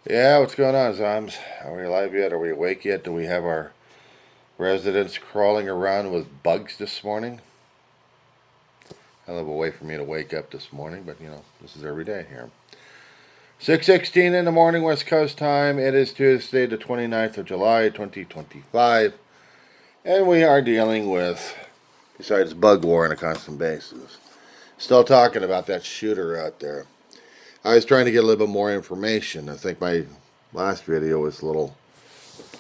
Yeah, what's going on, Zoms? Are we alive yet? Are we awake yet? Do we have our residents crawling around with bugs this morning? A little way for me to wake up this morning, but this is every day here. 6:16 in the morning, West Coast time. It is Tuesday, the 29th of July, 2025, and we are dealing with, besides bug war on a constant basis, still talking about that shooter out there. I was trying to get a little bit more information. I think my last video was a little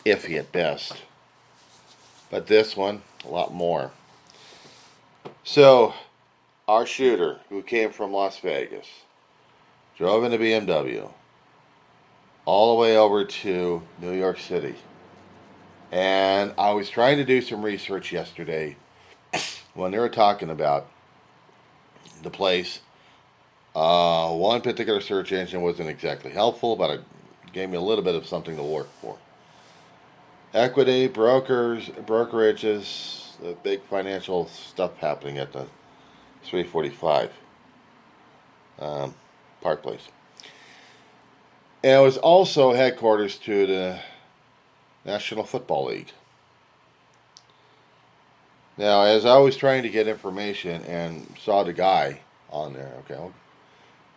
iffy at best. But this one, a lot more. So, our shooter, who came from Las Vegas, drove in a BMW all the way over to New York City. And I was trying to do some research yesterday when they were talking about the place. One particular search engine wasn't exactly helpful, but it gave me a little bit of something to work for. Equity, brokerages, the big financial stuff happening at the 345 Park Place. And it was also headquarters to the National Football League. Now, as I was trying to get information and saw the guy on there, okay,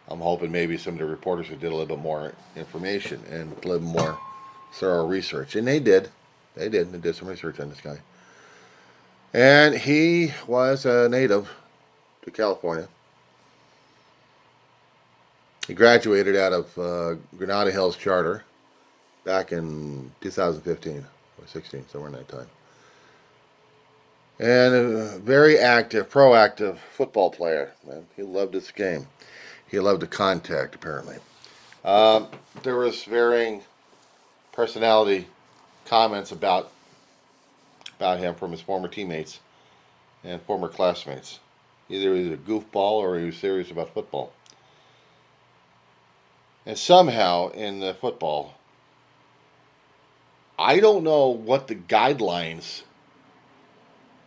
I'm hoping maybe some of the reporters did a little bit more information and a little more thorough research. And they did. They did. They did some research on this guy. And he was a native to California. He graduated out of Granada Hills Charter back in 2015 or 16, somewhere in that time. And a very active, proactive football player. Man, he loved this game. He loved the contact, apparently. Um, there was varying personality comments about him from his former teammates and former classmates. Either he was a goofball or he was serious about football. And somehow in the football, I don't know what the guidelines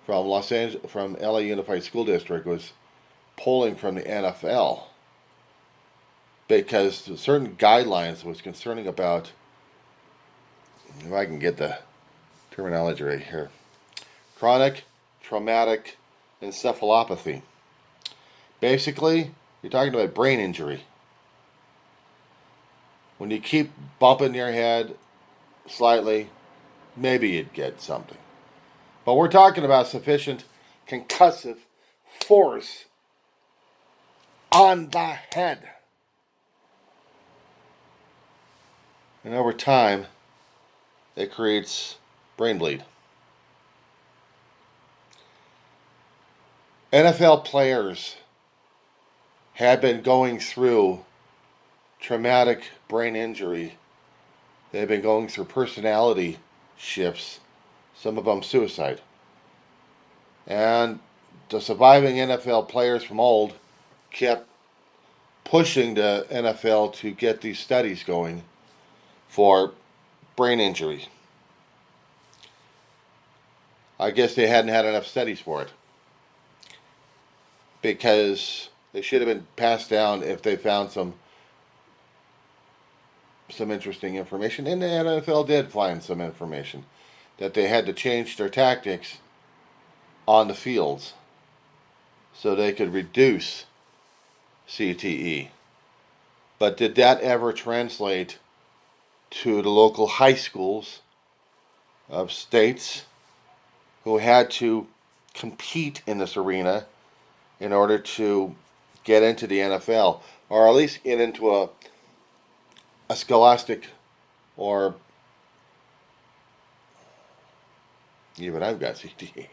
from from LA Unified School District was pulling from the NFL, because certain guidelines was concerning about, if I can get the terminology right here, chronic traumatic encephalopathy. Basically, you're talking about brain injury. When you keep bumping your head slightly, maybe you'd get something. But we're talking about sufficient concussive force on the head. And over time, it creates brain bleed. NFL players had been going through traumatic brain injury. They've been going through personality shifts, some of them suicide. And the surviving NFL players from old kept pushing the NFL to get these studies going for brain injury. I guess they hadn't had enough studies for it, because they should have been passed down if they found some interesting information. And the NFL did find some information that they had to change their tactics on the fields so they could reduce CTE. But did that ever translate to the local high schools of states who had to compete in this arena in order to get into the NFL, or at least get into a scholastic, or even I've got CTE.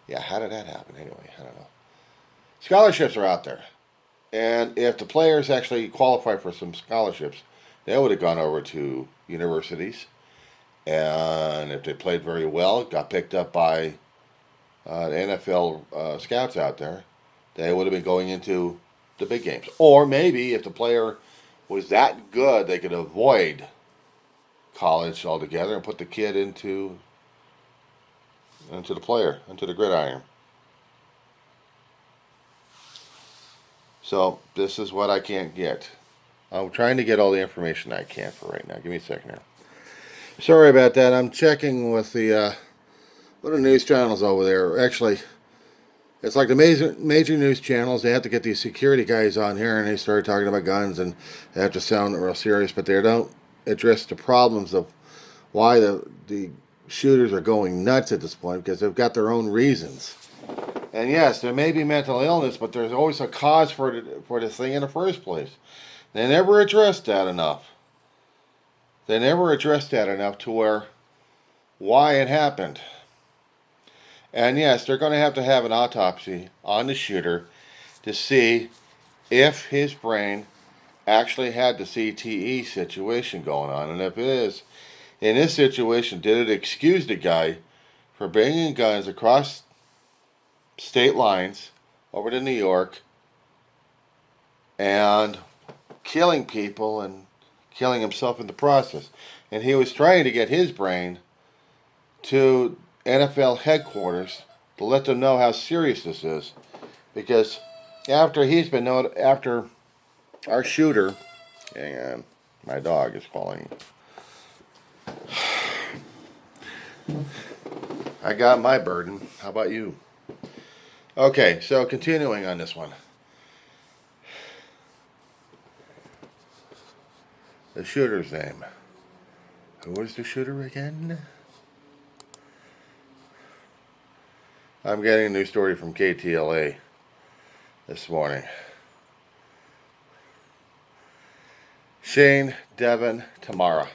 Yeah, how did that happen anyway? I don't know. Scholarships are out there. And if the players actually qualify for some scholarships, they would have gone over to universities. And if they played very well, got picked up by the NFL scouts out there, they would have been going into the big games. Or maybe if the player was that good, they could avoid college altogether and put the kid into the player, into the gridiron. So this is what I can't get. I'm trying to get all the information I can for right now. Give me a second here. Sorry about that. I'm checking with the what are the news channels over there. Actually, it's like the major news channels. They have to get these security guys on here, and they start talking about guns, and they have to sound real serious, but they don't address the problems of why the shooters are going nuts at this point, because they've got their own reasons. And yes, there may be mental illness, but there's always a cause for this thing in the first place. They never addressed that enough. They never addressed that enough to where why it happened. And yes, they're going to have an autopsy on the shooter to see if his brain actually had the CTE situation going on. And if it is, in this situation, did it excuse the guy for bringing guns across state lines over to New York and killing people and killing himself in the process? And he was trying to get his brain to NFL headquarters to let them know how serious this is, because after our shooter, hang on, my dog is calling. I got my burden. How about you? Okay, so continuing on this one. The shooter's name. Who was the shooter again? I'm getting a new story from KTLA this morning. Shane Devon Tamara.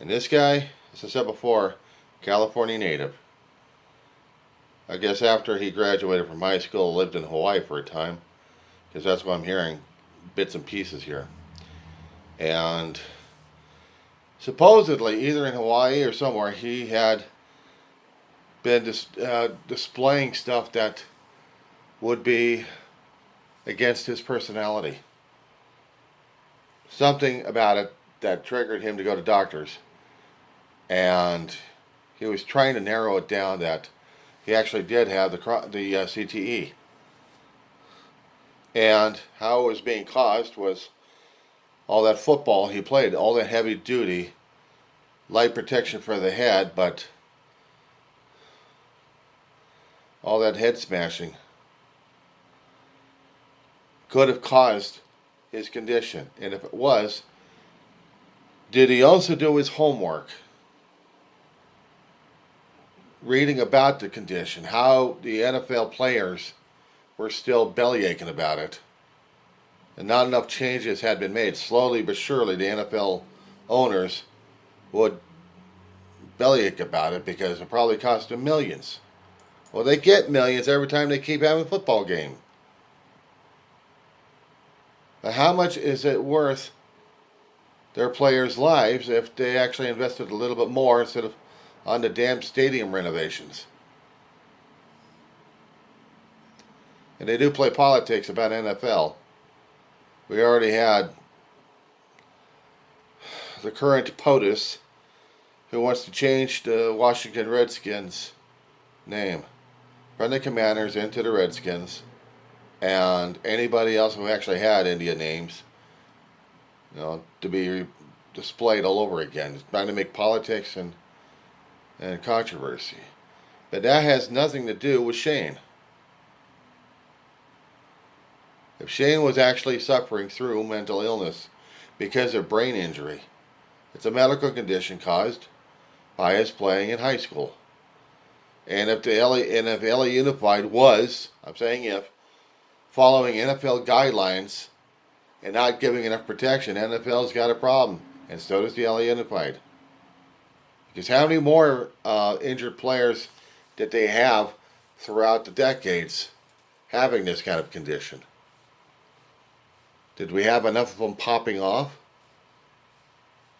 And this guy, as I said before, California native. I guess after he graduated from high school, lived in Hawaii for a time, because that's what I'm hearing, bits and pieces here. And supposedly, either in Hawaii or somewhere, he had been displaying stuff that would be against his personality. Something about it that triggered him to go to doctors. And he was trying to narrow it down that he actually did have the CTE. And how it was being caused was all that football he played, all that heavy duty, light protection for the head, but all that head smashing could have caused his condition. And if it was, did he also do his homework? Reading about the condition, how the NFL players were still bellyaching about it, and not enough changes had been made. Slowly but surely, the NFL owners would bellyache about it because it probably cost them millions. Well, they get millions every time they keep having a football game. But how much is it worth their players' lives if they actually invested a little bit more instead of on the damn stadium renovations? And they do play politics about NFL. We already had the current POTUS who wants to change the Washington Redskins name from the Commanders into the Redskins, and anybody else who actually had Indian names, to be displayed all over again. It's trying to make politics and controversy. But that has nothing to do with Shane. If Shane was actually suffering through mental illness because of brain injury, it's a medical condition caused by his playing in high school. And if LA Unified was, I'm saying if, following NFL guidelines and not giving enough protection, NFL's got a problem, and so does the LA Unified. Because how many more injured players did they have throughout the decades having this kind of condition? Did we have enough of them popping off?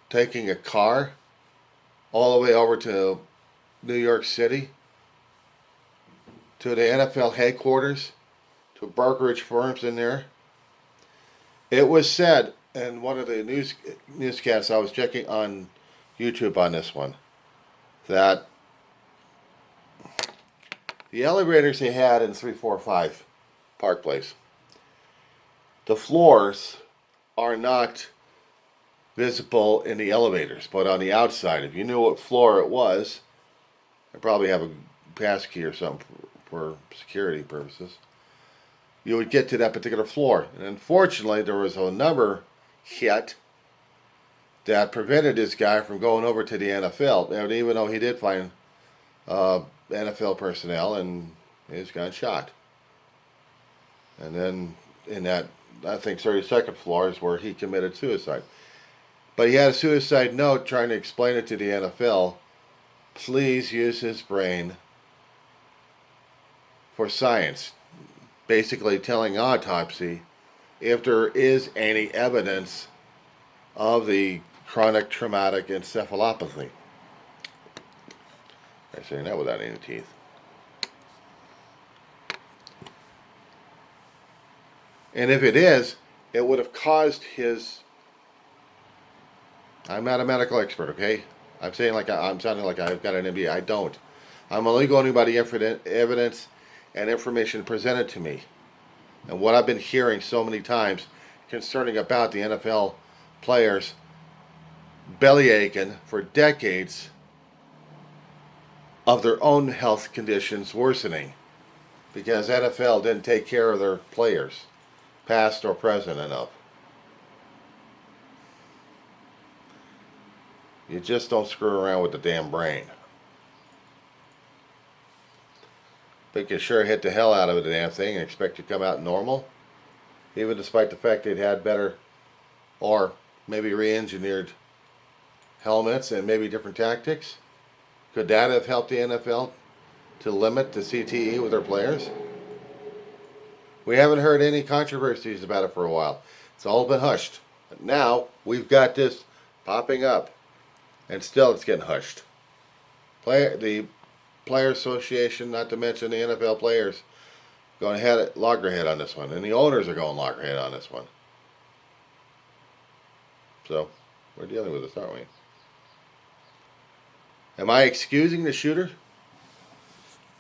Taking a car all the way over to New York City? To the NFL headquarters? To brokerage firms in there? It was said in one of the newscasts I was checking on YouTube on this one, that the elevators they had in 345 Park Place, the floors are not visible in the elevators, but on the outside. If you knew what floor it was, I probably have a pass key or something for security purposes. You would get to that particular floor. And unfortunately, there was a number hit that prevented this guy from going over to the NFL. And even though he did find NFL personnel, and he was got shot. And then in that, I think, 32nd floor is where he committed suicide. But he had a suicide note trying to explain it to the NFL. Please use his brain for science. Basically telling autopsy if there is any evidence of the chronic traumatic encephalopathy. I'm saying that without any teeth. And if it is, it would have caused his... I'm not a medical expert, okay? I'm saying like I'm sounding like I've got an MBA. I don't. I'm only going by the evidence and information presented to me. And what I've been hearing so many times concerning about the NFL players belly aching for decades of their own health conditions worsening because NFL didn't take care of their players, past or present, enough. You just don't screw around with the damn brain. They can sure hit the hell out of the damn thing and expect you to come out normal, even despite the fact they'd had better or maybe re-engineered helmets and maybe different tactics. Could that have helped the NFL to limit the CTE with their players? We haven't heard any controversies about it for a while. It's all been hushed. But now we've got this popping up, and still it's getting hushed. The Player Association, not to mention the NFL players, going loggerhead on this one, and the owners are going loggerhead on this one. So we're dealing with this, aren't we? Am I excusing the shooter?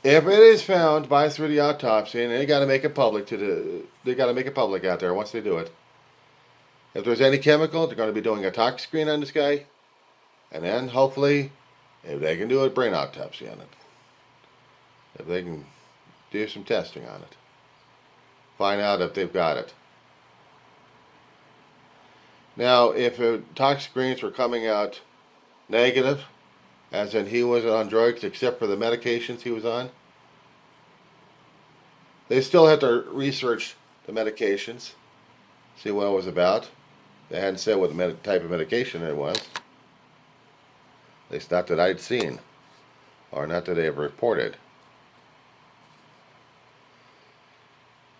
If it is found through the autopsy, and they got to make it public they got to make it public out there once they do it. If there's any chemical, they're going to be doing a tox screen on this guy, and then hopefully, if they can do a brain autopsy on it, if they can do some testing on it, find out if they've got it. Now, if tox screens were coming out negative, as in he wasn't on drugs except for the medications he was on, they still have to research the medications, see what it was about. They hadn't said what type of medication it was. At least not that I'd seen, or not that they have reported.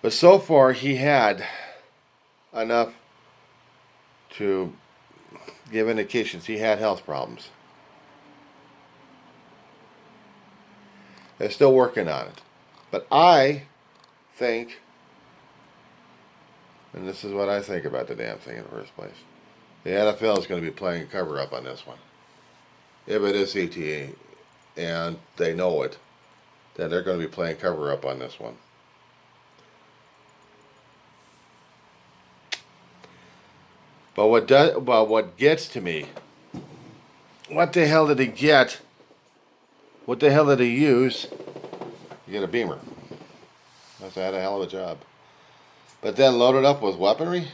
But so far, he had enough to give indications he had health problems. They're still working on it. But I think, and this is what I think about the damn thing in the first place, the NFL is going to be playing a cover-up on this one. If it is CTE, and they know it, then they're going to be playing cover-up on this one. But what gets to me, what the hell did he get? What the hell did he use? You get a Beamer. Must have had a hell of a job. But then loaded up with weaponry?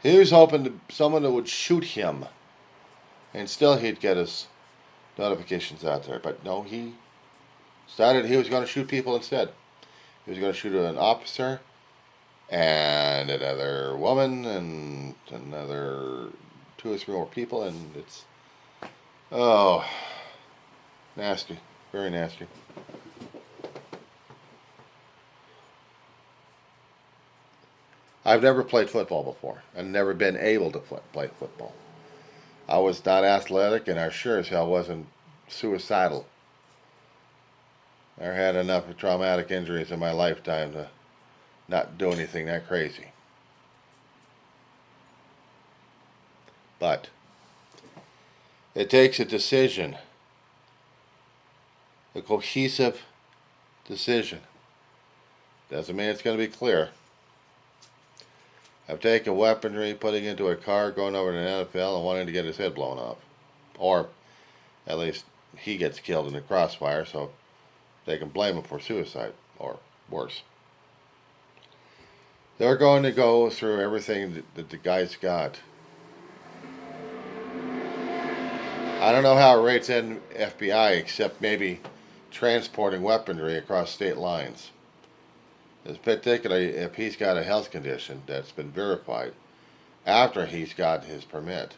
He was hoping to someone that would shoot him. And still he'd get his notifications out there. But no, he decided he was going to shoot people instead. He was going to shoot an officer and another woman and another 2 or 3 more people, and it's nasty, very nasty. I've never played football before. I've never been able to play football. I was not athletic, and I sure as hell wasn't suicidal. I had enough traumatic injuries in my lifetime to not do anything that crazy. But it takes a decision, a cohesive decision. Doesn't mean it's going to be clear. of taking weaponry, putting it into a car, going over to the NFL, and wanting to get his head blown off. Or at least he gets killed in the crossfire, so they can blame him for suicide, or worse. They're going to go through everything that the guy's got. I don't know how it rates FBI, except maybe transporting weaponry across state lines. Particularly if he's got a health condition that's been verified after he's got his permit.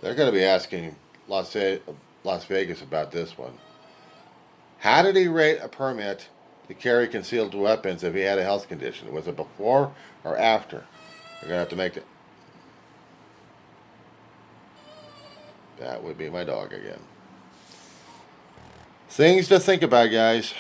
They're going to be asking Las Vegas about this one. How did he rate a permit to carry concealed weapons if he had a health condition? Was it before or after? They're going to have to make it. That would be my dog again. Things to think about, guys.